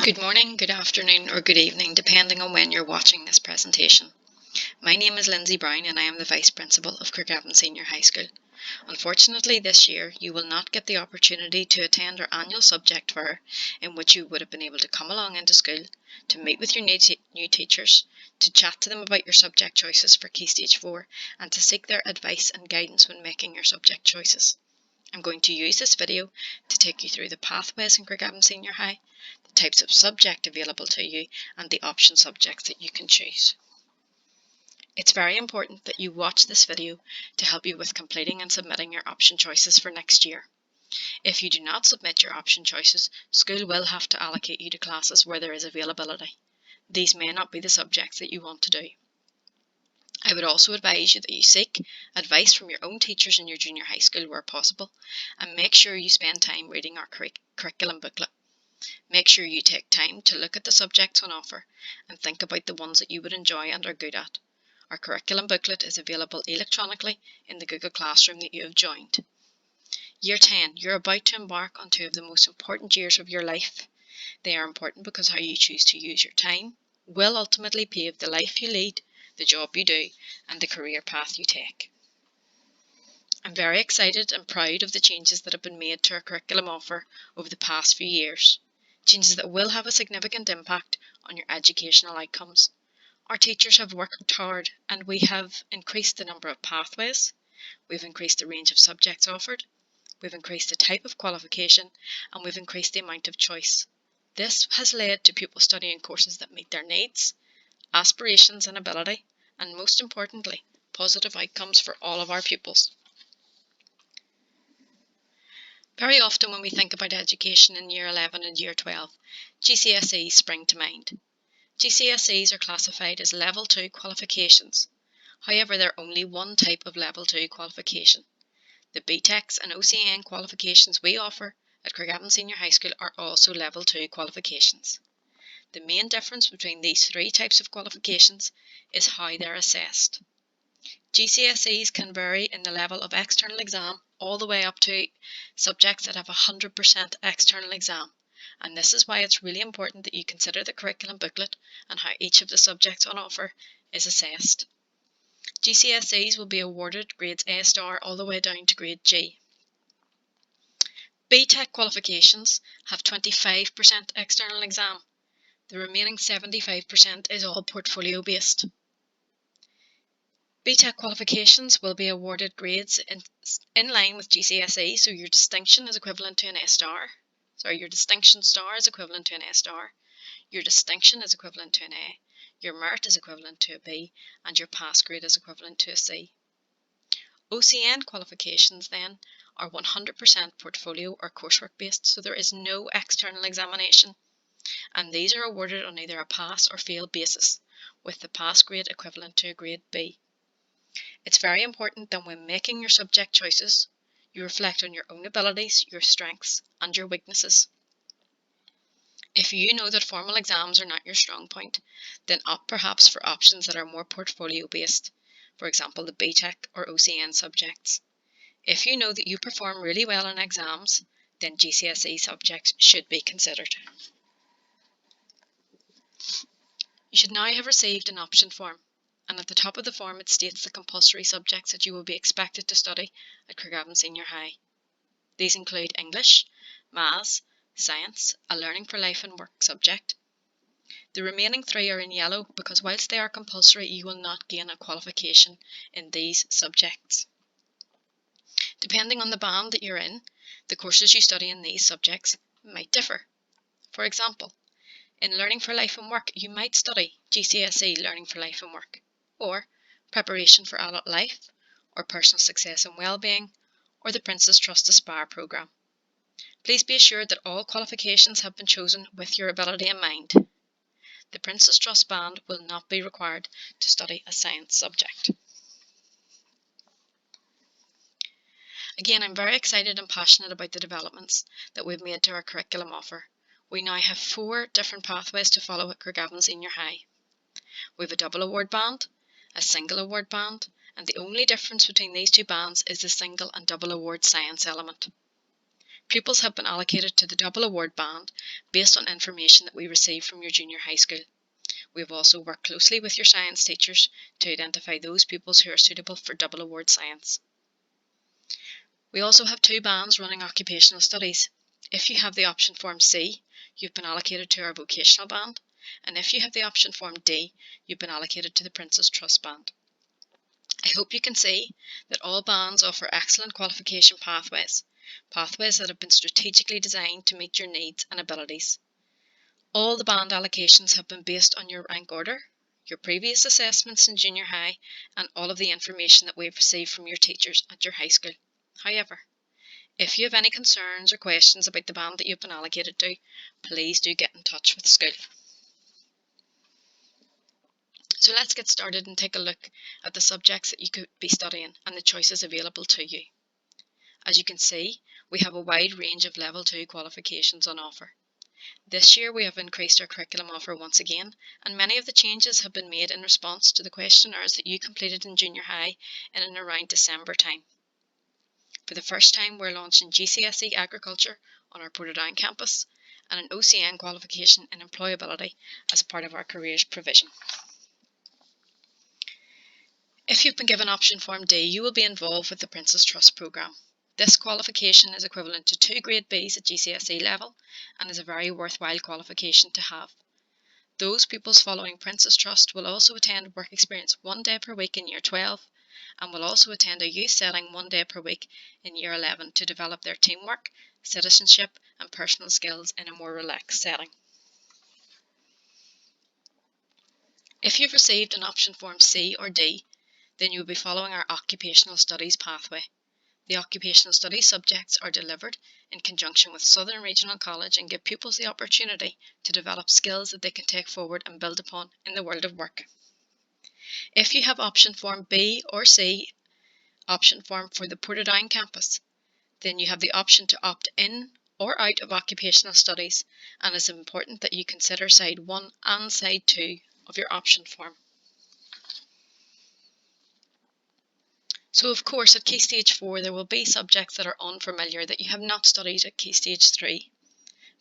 Good morning, good afternoon, or good evening, depending on when you're watching this presentation. My name is Lindsay Brown and I am the Vice Principal of Craigavon Senior High School. Unfortunately, this year you will not get the opportunity to attend our annual subject fair, in which you would have been able to come along into school, to meet with your new teachers, to chat to them about your subject choices for Key Stage 4, and to seek their advice and guidance when making your subject choices. I'm going to use this video to take you through the pathways in Craigavon Senior High, the types of subject available to you, and the option subjects that you can choose. It's very important that you watch this video to help you with completing and submitting your option choices for next year. If you do not submit your option choices, school will have to allocate you to classes where there is availability. These may not be the subjects that you want to do. I would also advise you that you seek advice from your own teachers in your junior high school where possible, and make sure you spend time reading our curriculum booklet. Make sure you take time to look at the subjects on offer and think about the ones that you would enjoy and are good at. Our curriculum booklet is available electronically in the Google Classroom that you have joined. Year 10, you're about to embark on two of the most important years of your life. They are important because how you choose to use your time will ultimately pave the life you lead, the job you do, and the career path you take. I'm very excited and proud of the changes that have been made to our curriculum offer over the past few years. Changes that will have a significant impact on your educational outcomes. Our teachers have worked hard and we have increased the number of pathways, we've increased the range of subjects offered, we've increased the type of qualification, and we've increased the amount of choice. This has led to pupils studying courses that meet their needs, aspirations and ability, and most importantly, positive outcomes for all of our pupils. Very often when we think about education in Year 11 and Year 12, GCSEs spring to mind. GCSEs are classified as Level 2 qualifications. However, they're only one type of Level 2 qualification. The BTECs and OCN qualifications we offer at Craigavon Senior High School are also Level 2 qualifications. The main difference between these three types of qualifications is how they're assessed. GCSEs can vary in the level of external exam all the way up to subjects that have 100% external exam, and this is why it's really important that you consider the curriculum booklet and how each of the subjects on offer is assessed. GCSEs will be awarded grades A* all the way down to grade G. BTEC qualifications have 25% external exam. The remaining 75% is all portfolio based. BTEC qualifications will be awarded grades in line with GCSE, so your distinction is equivalent to an A*. Your distinction star is equivalent to an A*. Your distinction is equivalent to an A. Your merit is equivalent to a B, and your pass grade is equivalent to a C. OCN qualifications then are 100% portfolio or coursework based, so there is no external examination, and these are awarded on either a pass or fail basis, with the pass grade equivalent to a grade B. It's very important that when making your subject choices, you reflect on your own abilities, your strengths, and your weaknesses. If you know that formal exams are not your strong point, then opt perhaps for options that are more portfolio based, for example the BTEC or OCN subjects. If you know that you perform really well in exams, then GCSE subjects should be considered. You should now have received an option form, and at the top of the form it states the compulsory subjects that you will be expected to study at Craigavon Senior High. These include English, Maths, Science, a Learning for Life and Work subject. The remaining three are in yellow because whilst they are compulsory, you will not gain a qualification in these subjects. Depending on the band that you're in, the courses you study in these subjects might differ. For example, in Learning for Life and Work, you might study GCSE Learning for Life and Work, or Preparation for Adult Life, or Personal Success and Wellbeing, or the Prince's Trust Aspire programme. Please be assured that all qualifications have been chosen with your ability in mind. The Prince's Trust band will not be required to study a science subject. Again, I'm very excited and passionate about the developments that we've made to our curriculum offer. We now have 4 different pathways to follow at Craigavon Senior High. We have a double award band, a single award band, and the only difference between these two bands is the single and double award science element. Pupils have been allocated to the double award band based on information that we receive from your junior high school. We have also worked closely with your science teachers to identify those pupils who are suitable for double award science. We also have 2 bands running occupational studies. If you have the option form C, you've been allocated to our vocational band, and if you have the option form D, you've been allocated to the Prince's Trust band. I hope you can see that all bands offer excellent qualification pathways that have been strategically designed to meet your needs and abilities. All the band allocations have been based on your rank order, your previous assessments in junior high, and all of the information that we've received from your teachers at your high school. However, if you have any concerns or questions about the band that you've been allocated to, please do get in touch with school. So let's get started and take a look at the subjects that you could be studying and the choices available to you. As you can see, we have a wide range of Level 2 qualifications on offer. This year we have increased our curriculum offer once again, and many of the changes have been made in response to the questionnaires that you completed in junior high in and around December time. For the first time, we're launching GCSE Agriculture on our Portadown campus and an OCN qualification in employability as part of our careers provision. If you've been given option form D, you will be involved with the Prince's Trust programme. This qualification is equivalent to 2 grade Bs at GCSE level and is a very worthwhile qualification to have. Those pupils following Prince's Trust will also attend work experience 1 day per week in Year 12 and will also attend a youth setting 1 day per week in Year 11 to develop their teamwork, citizenship and personal skills in a more relaxed setting. If you've received an option form C or D, then you will be following our occupational studies pathway. The occupational studies subjects are delivered in conjunction with Southern Regional College and give pupils the opportunity to develop skills that they can take forward and build upon in the world of work. If you have option form B or C, option form for the Portadown campus, then you have the option to opt in or out of occupational studies, and it's important that you consider side 1 and side 2 of your option form. So of course at Key Stage 4 there will be subjects that are unfamiliar that you have not studied at Key Stage 3.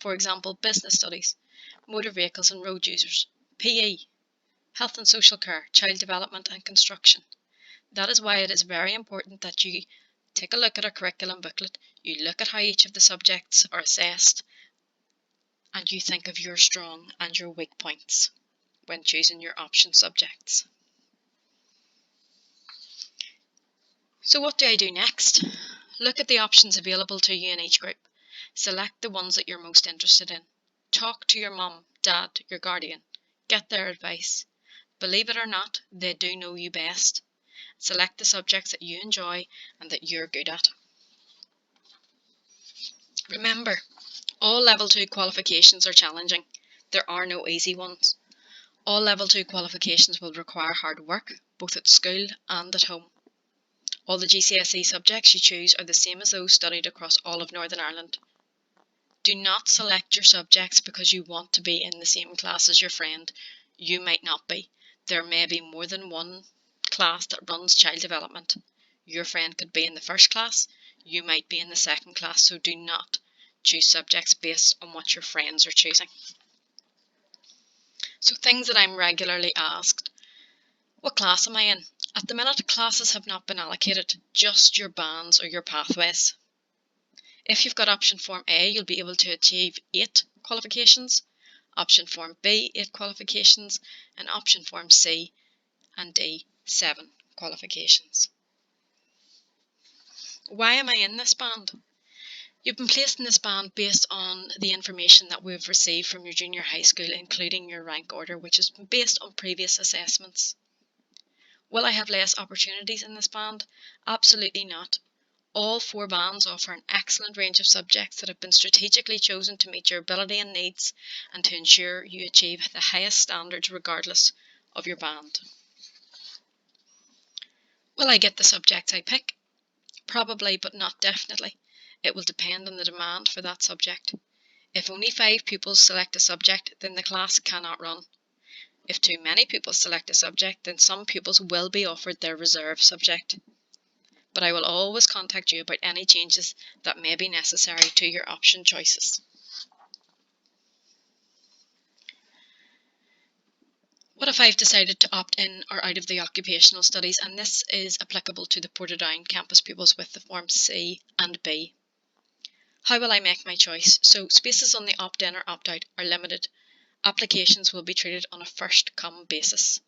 For example, business studies, motor vehicles and road users, PE, health and social care, child development and construction. That is why it is very important that you take a look at our curriculum booklet, you look at how each of the subjects are assessed, and you think of your strong and your weak points when choosing your option subjects. So what do I do next? Look at the options available to you in each group. Select the ones that you're most interested in. Talk to your mum, dad, your guardian. Get their advice. Believe it or not, they do know you best. Select the subjects that you enjoy and that you're good at. Remember, all Level 2 qualifications are challenging. There are no easy ones. All Level 2 qualifications will require hard work, both at school and at home. All the GCSE subjects you choose are the same as those studied across all of Northern Ireland. Do not select your subjects because you want to be in the same class as your friend. You might not be. There may be more than one class that runs child development. Your friend could be in the first class, you might be in the second class, so do not choose subjects based on what your friends are choosing. So things that I'm regularly asked. What class am I in? At the minute, classes have not been allocated, just your bands or your pathways. If you've got option form A, you'll be able to achieve 8 qualifications, option form B, 8 qualifications, and option form C and D, 7 qualifications. Why am I in this band? You've been placed in this band based on the information that we've received from your junior high school, including your rank order, which is based on previous assessments. Will I have less opportunities in this band? Absolutely not. All 4 bands offer an excellent range of subjects that have been strategically chosen to meet your ability and needs and to ensure you achieve the highest standards regardless of your band. Will I get the subjects I pick? Probably, but not definitely. It will depend on the demand for that subject. If only 5 pupils select a subject, then the class cannot run. If too many pupils select a subject, then some pupils will be offered their reserve subject. but I will always contact you about any changes that may be necessary to your option choices. What if I've decided to opt in or out of the occupational studies, and this is applicable to the Portadown campus pupils with the Form C and B? How will I make my choice? So spaces on the opt-in or opt-out are limited. Applications will be treated on a first-come basis.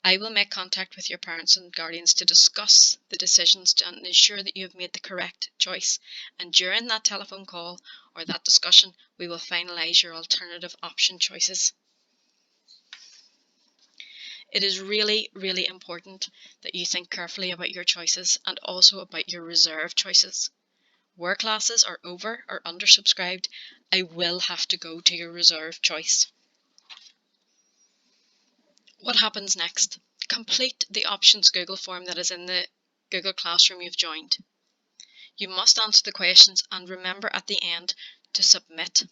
I will make contact with your parents and guardians to discuss the decisions and ensure that you have made the correct choice. And during that telephone call or that discussion, we will finalise your alternative option choices. It is really, really important that you think carefully about your choices and also about your reserve choices. Where classes are over or undersubscribed, I will have to go to your reserve choice. What happens next? Complete the options Google form that is in the Google Classroom you've joined. You must answer the questions and remember at the end to submit.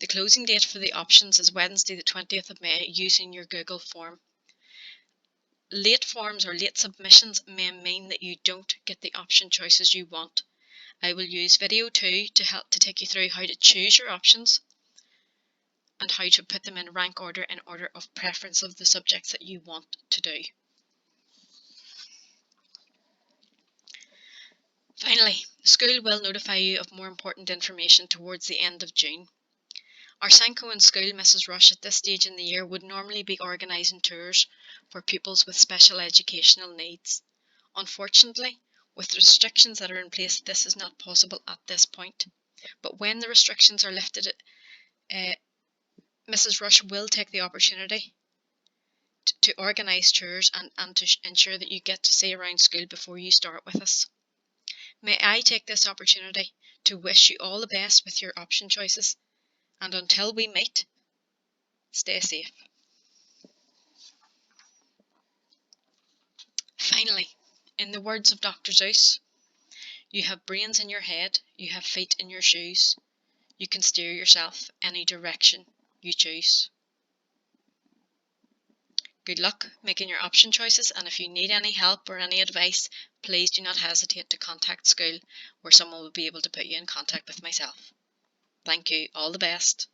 The closing date for the options is Wednesday the 20th of May using your Google form. Late forms or late submissions may mean that you don't get the option choices you want. I will use video 2 to help to take you through how to choose your options and how to put them in rank order in order of preference of the subjects that you want to do. Finally, school will notify you of more important information towards the end of June. Our Sanko in school, Mrs. Rush, at this stage in the year would normally be organising tours for pupils with special educational needs. Unfortunately, with the restrictions that are in place, this is not possible at this point. But when the restrictions are lifted, Mrs. Rush will take the opportunity to organise tours and to ensure that you get to see around school before you start with us. May I take this opportunity to wish you all the best with your option choices, and until we meet, stay safe. Finally, in the words of Dr. Zeus, you have brains in your head, you have feet in your shoes, you can steer yourself any direction you choose. Good luck making your option choices, and if you need any help or any advice, please do not hesitate to contact school, where someone will be able to put you in contact with myself. Thank you. All the best.